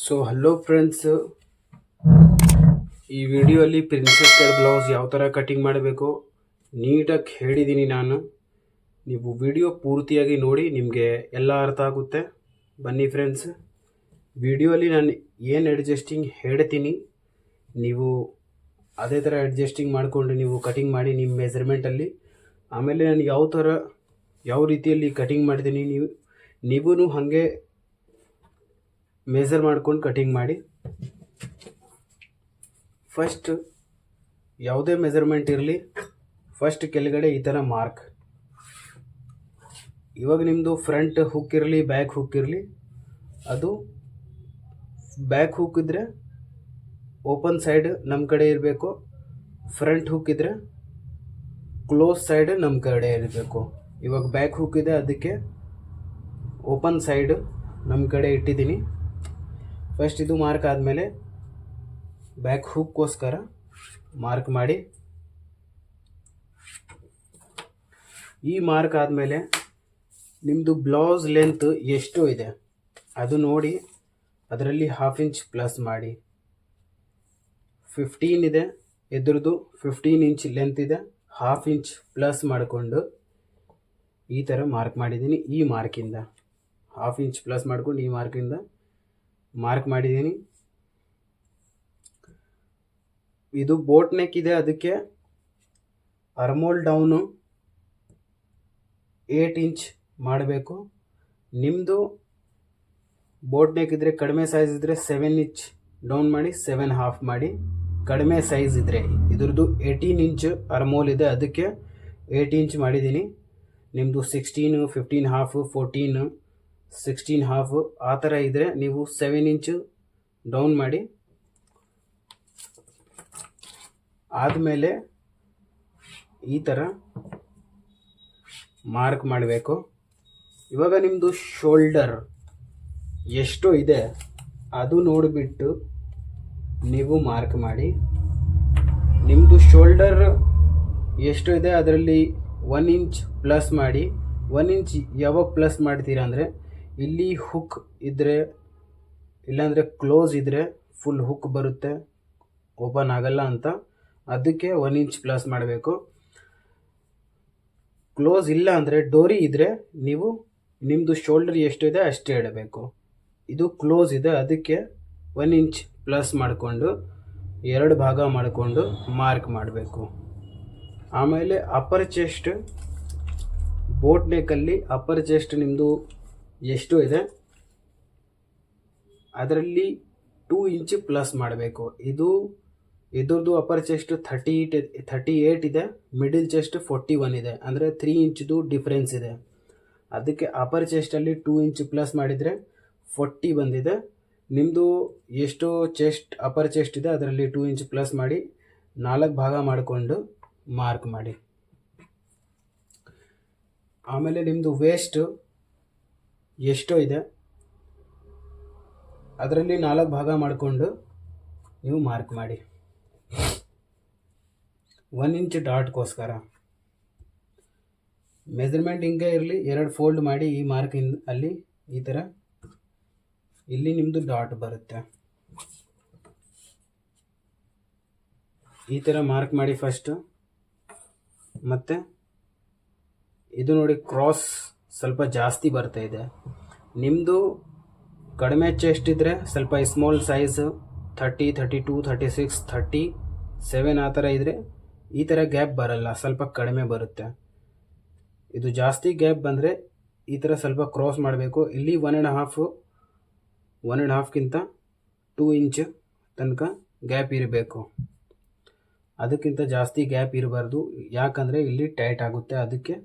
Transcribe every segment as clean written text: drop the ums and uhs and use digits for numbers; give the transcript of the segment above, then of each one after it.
So hello friends, ಈ ವಿಡಿಯೋಲಿ princess cut blouse ಯಾವ ಥರ ಕಟಿಂಗ್ ಮಾಡಬೇಕು ನೀಟಾಗಿ ಹೇಳಿದ್ದೀನಿ ನಾನು. ನೀವು ವಿಡಿಯೋ ಪೂರ್ತಿಯಾಗಿ ನೋಡಿ, ನಿಮಗೆ ಎಲ್ಲ ಅರ್ಥ ಆಗುತ್ತೆ. ಬನ್ನಿ ಫ್ರೆಂಡ್ಸ್, ವಿಡಿಯೋಲಿ ನಾನು ಏನು ಅಡ್ಜಸ್ಟಿಂಗ್ ಹೇಳ್ತೀನಿ ನೀವು ಅದೇ ಥರ ಅಡ್ಜಸ್ಟಿಂಗ್ ಮಾಡಿಕೊಂಡು ನೀವು ಕಟಿಂಗ್ ಮಾಡಿ ನಿಮ್ಮ ಮೆಜರ್ಮೆಂಟಲ್ಲಿ. ಆಮೇಲೆ ನಾನು ಯಾವ ರೀತಿಯಲ್ಲಿ ಕಟಿಂಗ್ ಮಾಡ್ತೀನಿ ನೀವೂ ಹಾಗೆ ಮೆಜರ್ ಮಾಡ್ಕೊಂಡು ಕಟಿಂಗ್ ಮಾಡಿ. ಫಸ್ಟ್ ಯಾವುದೇ ಮೆಜರ್ಮೆಂಟ್ ಇರಲಿ, ಫಸ್ಟ್ ಕೆಳಗಡೆ ಈ ಥರ ಮಾರ್ಕ್. ಇವಾಗ ನಿಮ್ಮದು ಫ್ರಂಟ್ ಹುಕ್ ಇರಲಿ ಬ್ಯಾಕ್ ಹುಕ್ ಇರಲಿ, ಅದು ಬ್ಯಾಕ್ ಹುಕ್ ಇದ್ದರೆ ಓಪನ್ ಸೈಡ್ ನಮ್ಮ ಕಡೆ ಇರಬೇಕು, ಫ್ರಂಟ್ ಹುಕ್ ಇದ್ದರೆ ಕ್ಲೋಸ್ ಸೈಡ್ ನಮ್ಮ ಕಡೆ ಇರಬೇಕು. ಇವಾಗ ಬ್ಯಾಕ್ ಹುಕ್ ಇದೆ, ಅದಕ್ಕೆ ಓಪನ್ ಸೈಡ್ ನಮ್ಮ ಕಡೆ ಇಟ್ಟಿದ್ದೀನಿ. ಫಸ್ಟ್ ಇದು ಮಾರ್ಕ್ ಆದಮೇಲೆ ಬ್ಯಾಕ್ ಹುಕ್ಕೋಸ್ಕರ ಮಾರ್ಕ್ ಮಾಡಿ. ಈ ಮಾರ್ಕ್ ಆದಮೇಲೆ ನಿಮ್ಮದು ಬ್ಲೌಸ್ ಲೆಂತ್ ಎಷ್ಟು ಇದೆ ಅದು ನೋಡಿ, ಅದರಲ್ಲಿ 1/2 ಇಂಚ್ ಪ್ಲಸ್ ಮಾಡಿ. 15 ಇದೆ ಇದ್ರದ್ದು, 15 ಇಂಚ್ ಲೆಂತ್ ಇದೆ, 1/2 ಇಂಚ್ ಪ್ಲಸ್ ಮಾಡಿಕೊಂಡು ಈ ಥರ ಮಾರ್ಕ್ ಮಾಡಿದ್ದೀನಿ. ಈ ಮಾರ್ಕಿಂದ 1/2 ಇಂಚ್ ಪ್ಲಸ್ ಮಾಡ್ಕೊಂಡು ಈ ಮಾರ್ಕಿಂದ ಮಾರ್ಕ್ ಮಾಡಿದ್ದೀನಿ. ಇದು ಬೋಟ್ ನೆಕ್ ಇದೆ, ಅದಕ್ಕೆ ಅರ್ಮೋಲ್ ಡೌನು 8 ಇಂಚ್ ಮಾಡಬೇಕು. ನಿಮ್ಮದು ಬೋಟ್ ನೆಕ್ ಇದ್ದರೆ, ಕಡಿಮೆ ಸೈಜ್ ಇದ್ದರೆ 7 ಇಂಚ್ ಡೌನ್ ಮಾಡಿ 7.5 ಮಾಡಿ. ಕಡಿಮೆ ಸೈಜ್ ಇದ್ದರೆ ಇದ್ರದ್ದು 18 ಇಂಚ್ ಅರ್ಮೋಲ್ ಇದೆ, ಅದಕ್ಕೆ 8 ಇಂಚ್ ಮಾಡಿದ್ದೀನಿ. ನಿಮ್ಮದು 16, 15.5, 14, 16.5 ಆ ಥರ ಇದ್ದರೆ ನೀವು 7 ಇಂಚ್ ಡೌನ್ ಮಾಡಿ. ಆದಮೇಲೆ ಈ ಥರ ಮಾರ್ಕ್ ಮಾಡಬೇಕು. ಇವಾಗ ನಿಮ್ಮದು ಶೋಲ್ಡರ್ ಎಷ್ಟು ಇದೆ ಅದು ನೋಡಿಬಿಟ್ಟು ನೀವು ಮಾರ್ಕ್ ಮಾಡಿ. ನಿಮ್ಮದು ಶೋಲ್ಡರ್ ಎಷ್ಟು ಇದೆ ಅದರಲ್ಲಿ 1 ಇಂಚ್ ಪ್ಲಸ್ ಮಾಡಿ. 1 ಇಂಚ್ ಯಾವಾಗ ಪ್ಲಸ್ ಮಾಡ್ತೀರಾ ಅಂದರೆ, ಇಲ್ಲಿ ಹುಕ್ ಇದ್ದರೆ, ಇಲ್ಲಾಂದರೆ ಕ್ಲೋಸ್ ಇದ್ದರೆ ಫುಲ್ ಹುಕ್ ಬರುತ್ತೆ, ಓಪನ್ ಆಗಲ್ಲ ಅಂತ, ಅದಕ್ಕೆ 1 ಇಂಚ್ ಪ್ಲಸ್ ಮಾಡಬೇಕು. ಕ್ಲೋಸ್ ಇಲ್ಲ ಅಂದರೆ, ಡೋರಿ ಇದ್ದರೆ ನೀವು ನಿಮ್ಮದು ಶೋಲ್ಡರ್ ಎಷ್ಟಿದೆ ಅಷ್ಟೇ ಇಡಬೇಕು. ಇದು ಕ್ಲೋಸ್ ಇದೆ, ಅದಕ್ಕೆ 1 ಇಂಚ್ ಪ್ಲಸ್ ಮಾಡಿಕೊಂಡು 2 ಭಾಗ ಮಾಡಿಕೊಂಡು ಮಾರ್ಕ್ ಮಾಡಬೇಕು. ಆಮೇಲೆ ಅಪ್ಪರ್ ಚೆಸ್ಟ್, ಬೋಟ್ ನೆಕ್ಕಲ್ಲಿ ಅಪ್ಪರ್ ಚೆಸ್ಟ್ ನಿಮ್ಮದು ಎಷ್ಟು ಇದೆ ಅದರಲ್ಲಿ 2 ಇಂಚ್ ಪ್ಲಸ್ ಮಾಡಬೇಕು. ಇದ್ರದ್ದು ಅಪ್ಪರ್ ಚೆಸ್ಟ್ 38 ಇದೆ, ಮಿಡಿಲ್ ಚೆಸ್ಟ್ 41 ಇದೆ, ಅಂದರೆ 3 ಇಂಚ್ದು ಡಿಫ್ರೆನ್ಸ್ ಇದೆ. ಅದಕ್ಕೆ ಅಪ್ಪರ್ ಚೆಸ್ಟಲ್ಲಿ 2 ಇಂಚ್ ಪ್ಲಸ್ ಮಾಡಿದರೆ 40 ಬಂದಿದೆ. ನಿಮ್ಮದು ಎಷ್ಟು ಅಪ್ಪರ್ ಚೆಸ್ಟ್ ಇದೆ ಅದರಲ್ಲಿ 2 ಇಂಚ್ ಪ್ಲಸ್ ಮಾಡಿ 4 ಭಾಗ ಮಾಡಿಕೊಂಡು ಮಾರ್ಕ್ ಮಾಡಿ. ಆಮೇಲೆ ನಿಮ್ಮದು ವೇಸ್ಟ್ ಎಷ್ಟು ಇದೆ ಅದರಲ್ಲಿ 4 ಭಾಗ ಮಾಡಿಕೊಂಡು ನೀವು ಮಾರ್ಕ್ ಮಾಡಿ. 1 ಇಂಚ್ ಡಾಟ್ಗೋಸ್ಕರ ಮೆಜರ್ಮೆಂಟ್ ಹಿಂಗೆ ಇರಲಿ, 2 ಫೋಲ್ಡ್ ಮಾಡಿ ಈ ಮಾರ್ಕಿಂದ ಅಲ್ಲಿ ಈ ಥರ ಇಲ್ಲಿ ನಿಮ್ಮದು ಡಾಟ್ ಬರುತ್ತೆ. ಈ ಥರ ಮಾರ್ಕ್ ಮಾಡಿ ಫಸ್ಟ್. ಮತ್ತು ಇದು ನೋಡಿ, ಕ್ರಾಸ್ ಸ್ವಲ್ಪ ಜಾಸ್ತಿ ಬರ್ತಾ ಇದೆ. ನಿಮ್ಮದು ಕಡಿಮೆ ಚೆಸ್ಟ್ ಇದ್ದರೆ ಸ್ವಲ್ಪ ಸ್ಮಾಲ್ ಸೈಜ್ 30, 32, 36, 37 ಆ ಥರ ಇದ್ದರೆ ಈ ಥರ ಗ್ಯಾಪ್ ಬರಲ್ಲ, ಸ್ವಲ್ಪ ಕಡಿಮೆ ಬರುತ್ತೆ. ಇದು ಜಾಸ್ತಿ ಗ್ಯಾಪ್ ಬಂದರೆ ಈ ಥರ ಸ್ವಲ್ಪ ಕ್ರಾಸ್ ಮಾಡಬೇಕು. ಇಲ್ಲಿ 1.5ಗಿಂತ 2 ಇಂಚ್ ತನಕ ಗ್ಯಾಪ್ ಇರಬೇಕು, ಅದಕ್ಕಿಂತ ಜಾಸ್ತಿ ಗ್ಯಾಪ್ ಇರಬಾರ್ದು, ಯಾಕಂದರೆ ಇಲ್ಲಿ ಟೈಟ್ ಆಗುತ್ತೆ. ಅದಕ್ಕೆ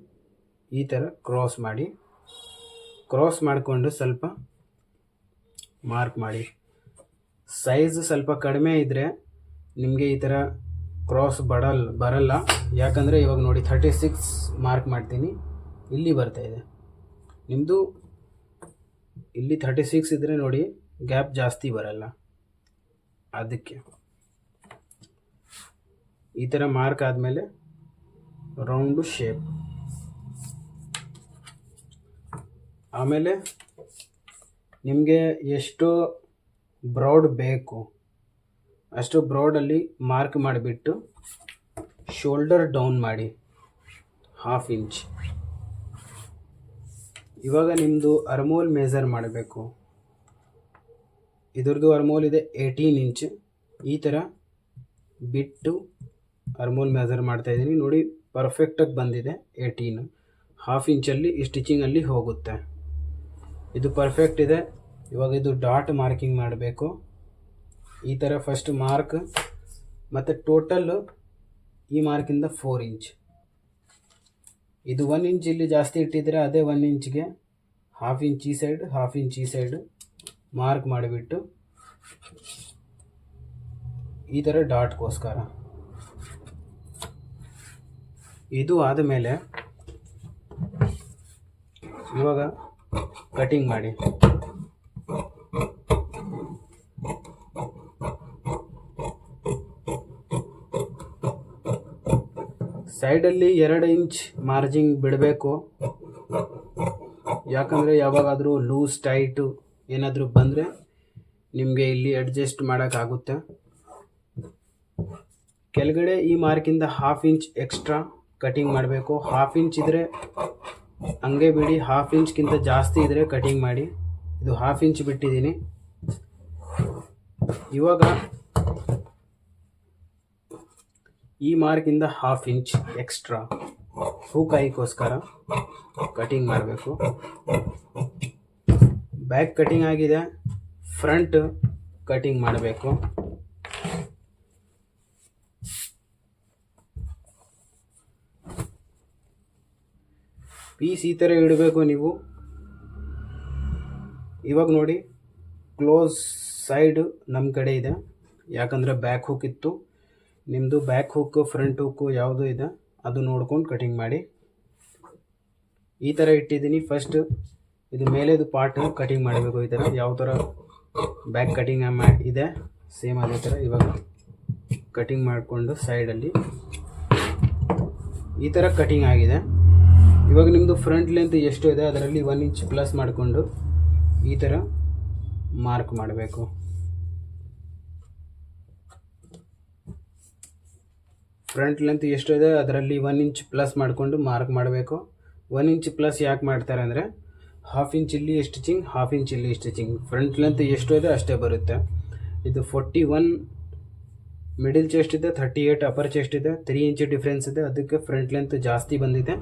ಈ ಥರ ಕ್ರಾಸ್ ಮಾಡಿಕೊಂಡು ಸ್ವಲ್ಪ ಮಾರ್ಕ್ ಮಾಡಿ. ಸೈಜ್ ಸ್ವಲ್ಪ ಕಡಿಮೆ ಇದ್ದರೆ ನಿಮಗೆ ಈ ಥರ ಕ್ರಾಸ್ ಬರಲ್ಲ, ಯಾಕಂದರೆ ಇವಾಗ ನೋಡಿ 36 ಮಾರ್ಕ್ ಮಾಡ್ತೀನಿ, ಇಲ್ಲಿ ಬರ್ತಾಯಿದೆ. ನಿಮ್ಮದು ಇಲ್ಲಿ 36 ಇದ್ದರೆ ನೋಡಿ ಗ್ಯಾಪ್ ಜಾಸ್ತಿ ಬರಲ್ಲ. ಅದಕ್ಕೆ ಈ ಥರ ಮಾರ್ಕ್ ಆದಮೇಲೆ ರೌಂಡು ಶೇಪ್. ಆಮೇಲೆ ನಿಮಗೆ ಎಷ್ಟು ಬ್ರಾಡ್ ಬೇಕು ಅಷ್ಟು ಬ್ರಾಡಲ್ಲಿ ಮಾರ್ಕ್ ಮಾಡಿಬಿಟ್ಟು ಶೋಲ್ಡರ್ ಡೌನ್ ಮಾಡಿ 1/2 ಇಂಚ್. ಇವಾಗ ನಿಮ್ಮದು ಅರ್ಮೋಲ್ ಮೆಜರ್ ಮಾಡಬೇಕು. ಇದ್ರದ್ದು ಅರ್ಮೋಲ್ ಇದೆ 18 ಇಂಚ್. ಈ ಥರ ಬಿಟ್ಟು ಅರ್ಮೋಲ್ ಮೆಜರ್ ಮಾಡ್ತಾಯಿದ್ದೀನಿ ನೋಡಿ, ಪರ್ಫೆಕ್ಟಾಗಿ ಬಂದಿದೆ 18. 1/2 ಇಂಚಲ್ಲಿ ಈ ಸ್ಟಿಚಿಂಗಲ್ಲಿ ಹೋಗುತ್ತೆ. ಇದು ಪರ್ಫೆಕ್ಟ್ ಇದೆ. ಇವಾಗ ಇದು ಡಾಟ್ ಮಾರ್ಕಿಂಗ್ ಮಾಡಬೇಕು. ಈ ಥರ ಫಸ್ಟ್ ಮಾರ್ಕ್ ಮತ್ತು ಟೋಟಲ್ಲು ಈ ಮಾರ್ಕಿಂದ 4 ಇಂಚ್. ಇದು 1 ಇಂಚ್ ಇಲ್ಲಿ ಜಾಸ್ತಿ ಇಟ್ಟಿದ್ರೆ ಅದೇ 1 ಇಂಚ್ಗೆ 1/2 ಇಂಚ್ ಈ ಸೈಡ್ 1/2 ಇಂಚ್ ಈ ಸೈಡ್ ಮಾರ್ಕ್ ಮಾಡಿಬಿಟ್ಟು ಈ ಥರ ಡಾಟ್ಗೋಸ್ಕರ. ಇದು ಆದಮೇಲೆ ಇವಾಗ ಕಟಿಂಗ್ ಮಾಡಿ. ಸೈಡಲ್ಲಿ 2 ಇಂಚ್ ಮಾರ್ಜಿಂಗ್ ಬಿಡಬೇಕು. ಯಾಕಂದರೆ ಯಾವಾಗಾದರೂ ಲೂಸ್ ಟೈಟು ಏನಾದರೂ ಬಂದರೆ ನಿಮಗೆ ಇಲ್ಲಿ ಅಡ್ಜಸ್ಟ್ ಮಾಡೋಕ್ಕಾಗುತ್ತೆ. ಕೆಳಗಡೆ ಈ ಮಾರ್ಕಿಂದ 1/2 ಇಂಚ್ ಎಕ್ಸ್ಟ್ರಾ ಕಟಿಂಗ್ ಮಾಡಬೇಕು. 1/2 ಇಂಚ್ ಇದ್ದರೆ ಹಂಗೆ ಬಿಡಿ, 1/2 ಇಂಚ್ಗಿಂತ ಜಾಸ್ತಿ ಇದ್ದರೆ ಕಟಿಂಗ್ ಮಾಡಿ. ಇದು 1/2 ಇಂಚ್ ಬಿಟ್ಟಿದ್ದೀನಿ. ಇವಾಗ ಈ ಮಾರ್ಕಿಂದ 1/2 ಇಂಚ್ ಎಕ್ಸ್ಟ್ರಾ ಹೂಕಾಯಿಗೋಸ್ಕರ ಕಟಿಂಗ್ ಮಾಡಬೇಕು. ಬ್ಯಾಕ್ ಕಟಿಂಗ್ ಆಗಿದೆ, ಫ್ರಂಟ್ ಕಟಿಂಗ್ ಮಾಡಬೇಕು. ಪೀಸ್ ಈ ಥರ ಇಡಬೇಕು ನೀವು. ಇವಾಗ ನೋಡಿ, ಕ್ಲೋಸ್ ಸೈಡ್ ನಮ್ಮ ಕಡೆ ಇದೆ, ಯಾಕಂದರೆ ಬ್ಯಾಕ್ ಹುಕ್ ಇತ್ತು. ನಿಮ್ಮದು ಬ್ಯಾಕ್ ಹುಕ್ಕು ಫ್ರಂಟ್ ಹುಕ್ಕು ಯಾವುದು ಇದೆ ಅದು ನೋಡ್ಕೊಂಡು ಕಟಿಂಗ್ ಮಾಡಿ. ಈ ಥರ ಇಟ್ಟಿದ್ದೀನಿ. ಫಸ್ಟ್ ಇದು ಮೇಲೆದು ಪಾರ್ಟ್ ಕಟಿಂಗ್ ಮಾಡಬೇಕು. ಈ ಥರ ಯಾವ ಥರ ಬ್ಯಾಕ್ ಕಟಿಂಗ್ ಇದೆ ಸೇಮ್ ಅದೇ ಥರ ಇವಾಗ ಕಟಿಂಗ್ ಮಾಡಿಕೊಂಡು ಸೈಡಲ್ಲಿ ಈ ಥರ ಕಟಿಂಗ್ ಆಗಿದೆ. ಇವಾಗ ನಿಮ್ಮದು ಫ್ರಂಟ್ ಲೆಂತ್ ಎಷ್ಟು ಇದೆ ಅದರಲ್ಲಿ 1 ಇಂಚ್ ಪ್ಲಸ್ ಮಾಡಿಕೊಂಡು ಈ ಥರ ಮಾರ್ಕ್ ಮಾಡಬೇಕು. ಫ್ರಂಟ್ ಲೆಂತ್ ಎಷ್ಟು ಇದೆ ಅದರಲ್ಲಿ 1 ಇಂಚ್ ಪ್ಲಸ್ ಮಾಡಿಕೊಂಡು ಮಾರ್ಕ್ ಮಾಡಬೇಕು. 1 ಇಂಚ್ ಪ್ಲಸ್ ಯಾಕೆ ಮಾಡ್ತಾರೆ ಅಂದರೆ 1/2 ಇಂಚ್ ಇಲ್ಲಿ ಸ್ಟಿಚಿಂಗ್, 1/2 ಇಂಚ್ ಇಲ್ಲಿ ಸ್ಟಿಚಿಂಗ್. ಫ್ರಂಟ್ ಲೆಂತ್ ಎಷ್ಟು ಇದೆ ಅಷ್ಟೇ ಬರುತ್ತೆ. ಇದು 41 ಮಿಡಿಲ್ ಚೆಸ್ಟ್ ಇದೆ, 38 ಅಪ್ಪರ್ ಚೆಸ್ಟ್ ಇದೆ, 3 ಇಂಚ್ ಡಿಫ್ರೆನ್ಸ್ ಇದೆ. ಅದಕ್ಕೆ ಫ್ರಂಟ್ ಲೆಂತ್ ಜಾಸ್ತಿ ಬಂದಿದೆ.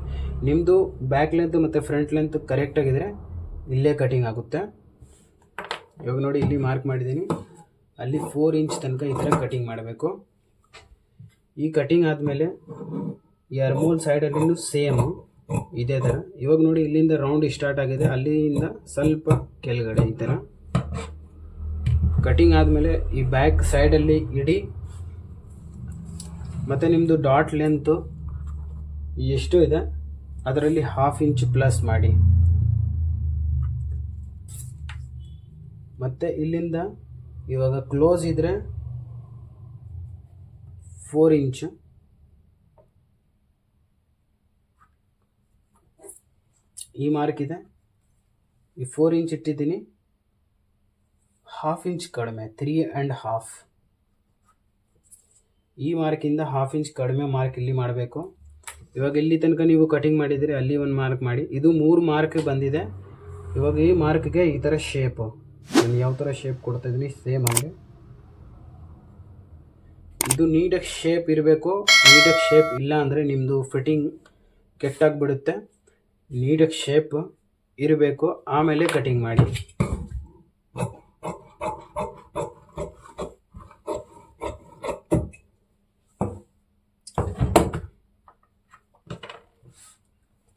ನಿಮ್ಮದು ಬ್ಯಾಕ್ ಲೆಂತ್ ಮತ್ತು ಫ್ರಂಟ್ ಲೆಂತ್ ಕರೆಕ್ಟಾಗಿದ್ದರೆ ಇಲ್ಲೇ ಕಟಿಂಗ್ ಆಗುತ್ತೆ. ಇವಾಗ ನೋಡಿ, ಇಲ್ಲಿ ಮಾರ್ಕ್ ಮಾಡಿದ್ದೀನಿ, ಅಲ್ಲಿ 4 ಇಂಚ್ ತನಕ ಈ ಥರ ಕಟಿಂಗ್ ಮಾಡಬೇಕು. ಈ ಕಟಿಂಗ್ ಆದಮೇಲೆ ಈ ಅರ್ಮೋಲ್ ಸೈಡಲ್ಲಿನೂ ಸೇಮು ಇದೇ ಥರ. ಇವಾಗ ನೋಡಿ, ಇಲ್ಲಿಂದ ರೌಂಡ್ ಸ್ಟಾರ್ಟ್ ಆಗಿದೆ, ಅಲ್ಲಿಂದ ಸ್ವಲ್ಪ ಕೆಳಗಡೆ ಈ ಥರ ಕಟಿಂಗ್ ಆದಮೇಲೆ ಈ ಬ್ಯಾಕ್ ಸೈಡಲ್ಲಿ ಇಡಿ. ಮತ್ತು ನಿಮ್ಮದು ಡಾಟ್ ಲೆಂತು ಎಷ್ಟು ಇದೆ ಅದರಲ್ಲಿ 1/2 ಇಂಚ್ ಪ್ಲಸ್ ಮಾಡಿ. ಮತ್ತು ಇಲ್ಲಿಂದ ಇವಾಗ ಕ್ಲೋಸ್ ಇದ್ದರೆ 4 ಇಂಚ್. ಈ ಮಾರ್ಕ್ ಇದೆ, ಈ 4 ಇಂಚ್ ಇಟ್ಟಿದ್ದೀನಿ. 1/2 ಇಂಚ್ ಕಡಿಮೆ, 3.5. ಈ ಮಾರ್ಕಿಂದ 1/2 ಇಂಚ್ ಕಡಿಮೆ ಮಾರ್ಕ್ ಇಲ್ಲಿ ಮಾಡಬೇಕು. ಇವಾಗ ಇಲ್ಲಿ ತನಕ ನೀವು ಕಟಿಂಗ್ ಮಾಡಿದರೆ ಅಲ್ಲಿ ಒಂದು ಮಾರ್ಕ್ ಮಾಡಿ. ಇದು 3 ಮಾರ್ಕ್ ಬಂದಿದೆ. ಇವಾಗ ಈ ಮಾರ್ಕ್ಗೆ ಈ ಥರ ಶೇಪು, ನಾನು ಯಾವ ಥರ ಶೇಪ್ ಕೊಡ್ತಾಯಿದ್ದೀನಿ ಸೇಮ್ ಹಾಗೆ. ಇದು ನೀಟಾಗಿ ಶೇಪ್ ಇರಬೇಕು. ನೀಟಾಗಿ ಶೇಪ್ ಇಲ್ಲ ಅಂದರೆ ನಿಮ್ಮದು ಫಿಟ್ಟಿಂಗ್ ಕೆಟ್ಟಾಗಿಬಿಡುತ್ತೆ. ನೀಟಾಗಿ ಶೇಪ್ ಇರಬೇಕು, ಆಮೇಲೆ ಕಟಿಂಗ್ ಮಾಡಿ.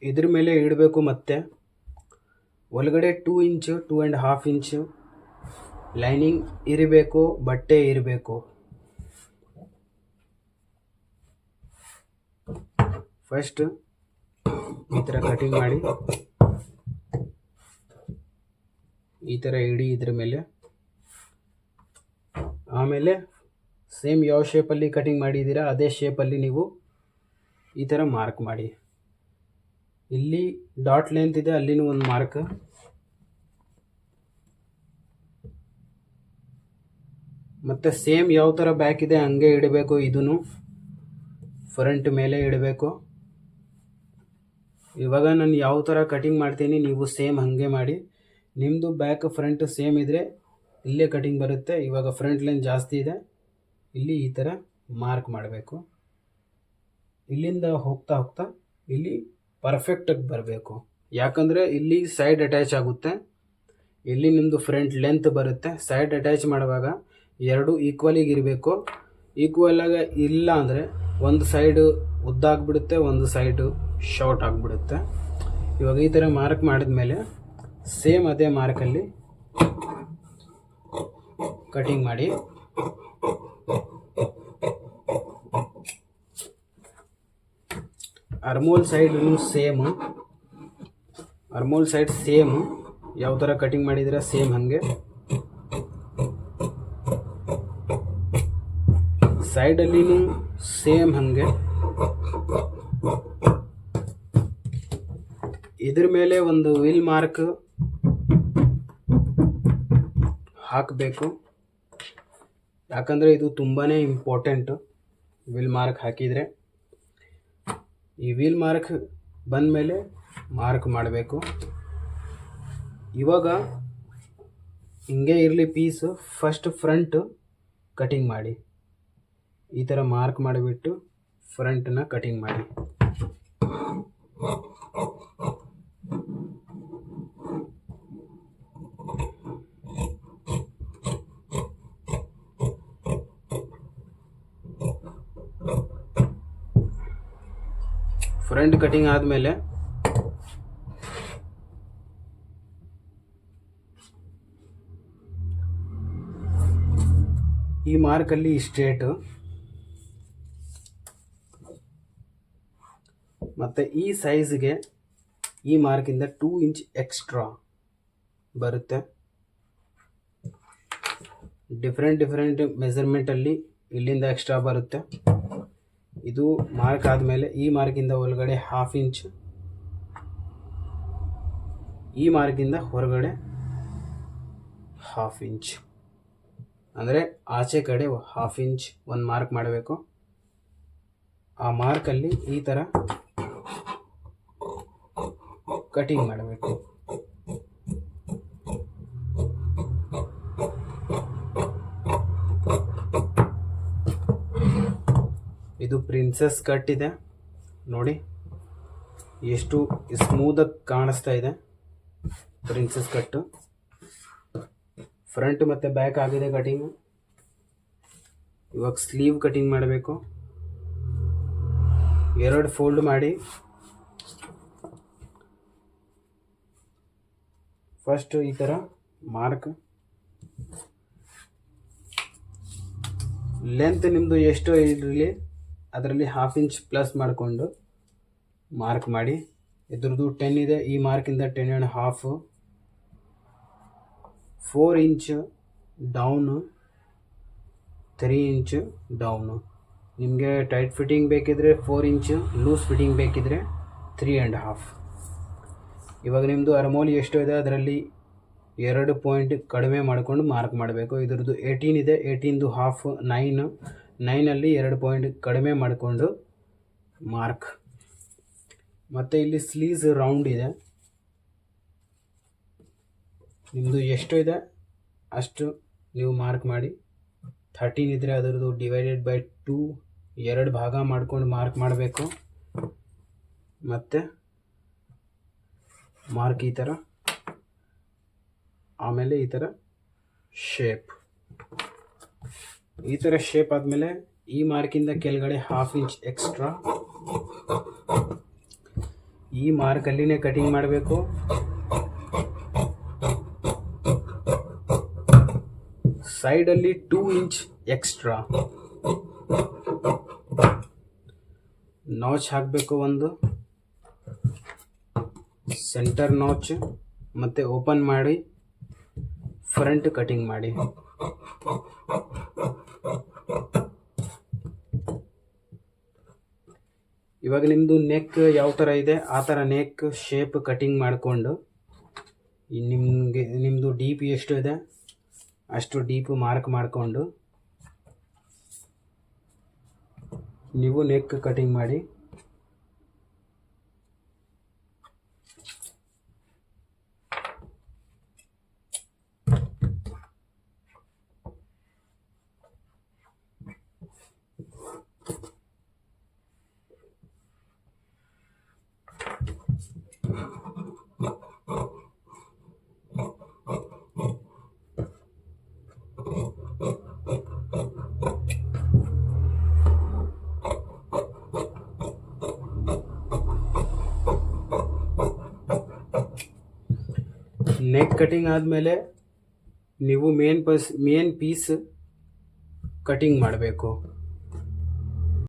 ಇದ್ರ ಮೇಲೆ ಇಡಬೇಕು. ಮತ್ತು ಒಳಗಡೆ 2 ಇಂಚು 2.5 ಇಂಚು ಲೈನಿಂಗ್ ಇರಬೇಕು, ಬಟ್ಟೆ ಇರಬೇಕು. ಫಸ್ಟ್ ಈ ಥರ ಕಟಿಂಗ್ ಮಾಡಿ, ಈ ಥರ ಇಡಿ ಇದ್ರ ಮೇಲೆ. ಆಮೇಲೆ ಸೇಮ್ ಯಾವ ಶೇಪಲ್ಲಿ ಕಟಿಂಗ್ ಮಾಡಿದ್ದೀರಾ ಅದೇ ಶೇಪಲ್ಲಿ ನೀವು ಈ ಥರ ಮಾರ್ಕ್ ಮಾಡಿ. ಇಲ್ಲಿ ಡಾಟ್ ಲೆಂತ್ ಇದೆ, ಅಲ್ಲಿನೂ ಒಂದು ಮಾರ್ಕ್. ಮತ್ತು ಸೇಮ್ ಯಾವ ಥರ ಬ್ಯಾಕ್ ಇದೆ ಹಂಗೆ ಇಡಬೇಕು. ಇದನ್ನು ಫ್ರಂಟ್ ಮೇಲೆ ಇಡಬೇಕು. ಇವಾಗ ನಾನು ಯಾವ ಥರ ಕಟಿಂಗ್ ಮಾಡ್ತೀನಿ ನೀವು ಸೇಮ್ ಹಾಗೆ ಮಾಡಿ. ನಿಮ್ಮದು ಬ್ಯಾಕ್ ಫ್ರಂಟ್ ಸೇಮ್ ಇದ್ದರೆ ಇಲ್ಲೇ ಕಟಿಂಗ್ ಬರುತ್ತೆ. ಇವಾಗ ಫ್ರಂಟ್ ಲೈನ್ ಜಾಸ್ತಿ ಇದೆ, ಇಲ್ಲಿ ಈ ಥರ ಮಾರ್ಕ್ ಮಾಡಬೇಕು. ಇಲ್ಲಿಂದ ಹೋಗ್ತಾ ಹೋಗ್ತಾ ಇಲ್ಲಿ ಪರ್ಫೆಕ್ಟಾಗಿ ಬರಬೇಕು. ಯಾಕಂದರೆ ಇಲ್ಲಿ ಸೈಡ್ ಅಟ್ಯಾಚ್ ಆಗುತ್ತೆ, ಇಲ್ಲಿ ನಿಮ್ಮದು ಫ್ರಂಟ್ ಲೆಂತ್ ಬರುತ್ತೆ. ಸೈಡ್ ಅಟ್ಯಾಚ್ ಮಾಡುವಾಗ ಎರಡು ಈಕ್ವಲಿಗೆ ಇರಬೇಕು. ಈಕ್ವಲಾಗಿ ಇಲ್ಲ ಅಂದರೆ ಒಂದು ಸೈಡು ಉದ್ದ ಆಗಿಬಿಡುತ್ತೆ, ಒಂದು ಸೈಡು ಶಾರ್ಟ್ ಆಗಿಬಿಡುತ್ತೆ. ಇವಾಗ ಈ ಥರ ಮಾರ್ಕ್ ಮಾಡಿದ್ಮೇಲೆ ಸೇಮ್ ಅದೇ ಮಾರ್ಕಲ್ಲಿ ಕಟಿಂಗ್ ಮಾಡಿ. ಅರ್ಮೋಲ್ ಸೈಡು ಸೇಮು, ಅರ್ಮೋಲ್ ಸೈಡ್ ಸೇಮು ಯಾವ ಥರ ಕಟಿಂಗ್ ಮಾಡಿದ್ರೆ ಸೇಮ್ ಹಾಗೆ ಸೈಡಲ್ಲಿನೂ ಸೇಮ್ ಹಾಗೆ. ಇದ್ರ ಮೇಲೆ ಒಂದು ವಿಲ್ ಮಾರ್ಕ್ ಹಾಕಬೇಕು. ಯಾಕಂದರೆ ಇದು ತುಂಬಾ ಇಂಪಾರ್ಟೆಂಟು. ವಿಲ್ ಮಾರ್ಕ್ ಹಾಕಿದರೆ ಈ ವೀಲ್ ಮಾರ್ಕ್ ಬಂದ ಮೇಲೆ ಮಾರ್ಕ್ ಮಾಡಬೇಕು. ಇವಾಗ ಹಿಂಗೆ ಇರಲಿ ಪೀಸು. ಫಸ್ಟ್ ಫ್ರಂಟ್ ಕಟಿಂಗ್ ಮಾಡಿ, ಈ ಥರ ಮಾರ್ಕ್ ಮಾಡಿಬಿಟ್ಟು ಫ್ರಂಟನ್ನ ಕಟಿಂಗ್ ಮಾಡಿ. ಫ್ರಂಟ್ ಕಟಿಂಗ್ ಆದಮೇಲೆ ಈ ಮಾರ್ಕಲ್ಲಿ ಸ್ಟ್ರೇಟು ಮತ್ತು ಈ ಸೈಜ್ಗೆ ಈ ಮಾರ್ಕಿಂದ 2 ಇಂಚ್ ಎಕ್ಸ್ಟ್ರಾ ಬರುತ್ತೆ. ಡಿಫ್ರೆಂಟ್ ಮೆಜರ್ಮೆಂಟಲ್ಲಿ ಇಲ್ಲಿಂದ ಎಕ್ಸ್ಟ್ರಾ ಬರುತ್ತೆ. ಇದು ಮಾರ್ಕ್ ಆದಮೇಲೆ ಈ ಮಾರ್ಕಿಂದ ಒಳಗಡೆ 1/2 ಇಂಚ್, ಈ ಮಾರ್ಕಿಂದ ಹೊರಗಡೆ 1/2 ಇಂಚ್, ಅಂದರೆ ಆಚೆ ಕಡೆ 1/2 ಇಂಚ್ ಒಂದು ಮಾರ್ಕ್ ಮಾಡಬೇಕು. ಆ ಮಾರ್ಕಲ್ಲಿ ಈ ಥರ ಕಟಿಂಗ್ ಮಾಡಬೇಕು. ಇದು ಪ್ರಿನ್ಸೆಸ್ ಕಟ್ ಇದೆ ನೋಡಿ, ಎಷ್ಟು ಸ್ಮೂದಾಗಿ ಕಾಣಿಸ್ತಾ ಇದೆ ಪ್ರಿನ್ಸೆಸ್ ಕಟ್ಟು. ಫ್ರಂಟ್ ಮತ್ತು ಬ್ಯಾಕ್ ಆಗಿದೆ ಕಟಿಂಗು. ಇವಾಗ ಸ್ಲೀವ್ ಕಟಿಂಗ್ ಮಾಡಬೇಕು. 2 ಫೋಲ್ಡ್ ಮಾಡಿ ಫಸ್ಟ್ ಈ ಥರ ಮಾರ್ಕ್, ಲೆಂತ್ ನಿಮ್ಮದು ಎಷ್ಟು ಇರಲಿ ಅದರಲ್ಲಿ 1/2 ಇಂಚ್ ಪ್ಲಸ್ ಮಾಡಿಕೊಂಡು ಮಾರ್ಕ್ ಮಾಡಿ. ಇದ್ರದ್ದು 10 ಇದೆ, ಈ ಮಾರ್ಕಿಂದ 10 1/2, 4 ಇಂಚ್ ಡೌನು, 3 ಇಂಚ್ ಡೌನು. ನಿಮಗೆ ಟೈಟ್ ಫಿಟ್ಟಿಂಗ್ ಬೇಕಿದ್ರೆ 4 ಇಂಚು, ಲೂಸ್ ಫಿಟ್ಟಿಂಗ್ ಬೇಕಿದ್ರೆ 3 1/2. ಇವಾಗ ನಿಮ್ಮದು ಅರ್ಮೋಲ್ ಎಷ್ಟು ಇದೆ ಅದರಲ್ಲಿ 2 ಪಾಯಿಂಟ್ ಕಡಿಮೆ ಮಾಡಿಕೊಂಡು ಮಾರ್ಕ್ ಮಾಡಬೇಕು. ಇದ್ರದ್ದು 18 ಇದೆ, 18ದು 1/2 9, 9ಅಲ್ಲಿ 2 ಪಾಯಿಂಟ್ ಕಡಿಮೆ ಮಾಡಿಕೊಂಡು ಮಾರ್ಕ್. ಮತ್ತು ಇಲ್ಲಿ ಸ್ಲೀವ್ಸ್ ರೌಂಡ್ ಇದೆ, ನಿಮ್ಮದು ಎಷ್ಟು ಇದೆ ಅಷ್ಟು ನೀವು ಮಾರ್ಕ್ ಮಾಡಿ. 13 ಇದ್ದರೆ ಅದರದ್ದು ಡಿವೈಡೆಡ್ ಬೈ 2 2 ಭಾಗ ಮಾಡ್ಕೊಂಡು ಮಾರ್ಕ್ ಮಾಡಬೇಕು. ಮತ್ತು ಮಾರ್ಕ್ ಈ ಥರ, ಆಮೇಲೆ ಈ ಥರ ಶೇಪ್. ಈ ಥರ ಶೇಪ್ ಆದಮೇಲೆ ಈ ಮಾರ್ಕಿಂದ ಕೆಳಗಡೆ 1/2 ಇಂಚ್ ಎಕ್ಸ್ಟ್ರಾ ಈ ಮಾರ್ಕಲ್ಲಿನೇ ಕಟಿಂಗ್ ಮಾಡಬೇಕು. ಸೈಡಲ್ಲಿ 2 ಇಂಚ್ ಎಕ್ಸ್ಟ್ರಾ ನಾಚ್ ಹಾಕಬೇಕು. ಒಂದು ಸೆಂಟರ್ ನಾಚ್ ಮತ್ತು ಓಪನ್ ಮಾಡಿ ಫ್ರಂಟ್ ಕಟಿಂಗ್ ಮಾಡಿ. ಇವಾಗ ನಿಮ್ಮದು ನೆಕ್ ಯಾವ ಥರ ಇದೆ ಆ ಥರ ನೆಕ್ ಶೇಪ್ ಕಟಿಂಗ್ ಮಾಡಿಕೊಂಡು ನಿಮ್ಮದು ಡೀಪ್ ಎಷ್ಟು ಇದೆ ಅಷ್ಟು ಡೀಪ್ ಮಾರ್ಕ್ ಮಾಡಿಕೊಂಡು ನೀವು ನೆಕ್ ಕಟಿಂಗ್ ಮಾಡಿ. ನೆಕ್ ಕಟಿಂಗ್ ಆದಮೇಲೆ ನೀವು ಮೇನ್ ಪೀಸ್ ಕಟಿಂಗ್ ಮಾಡಬೇಕು.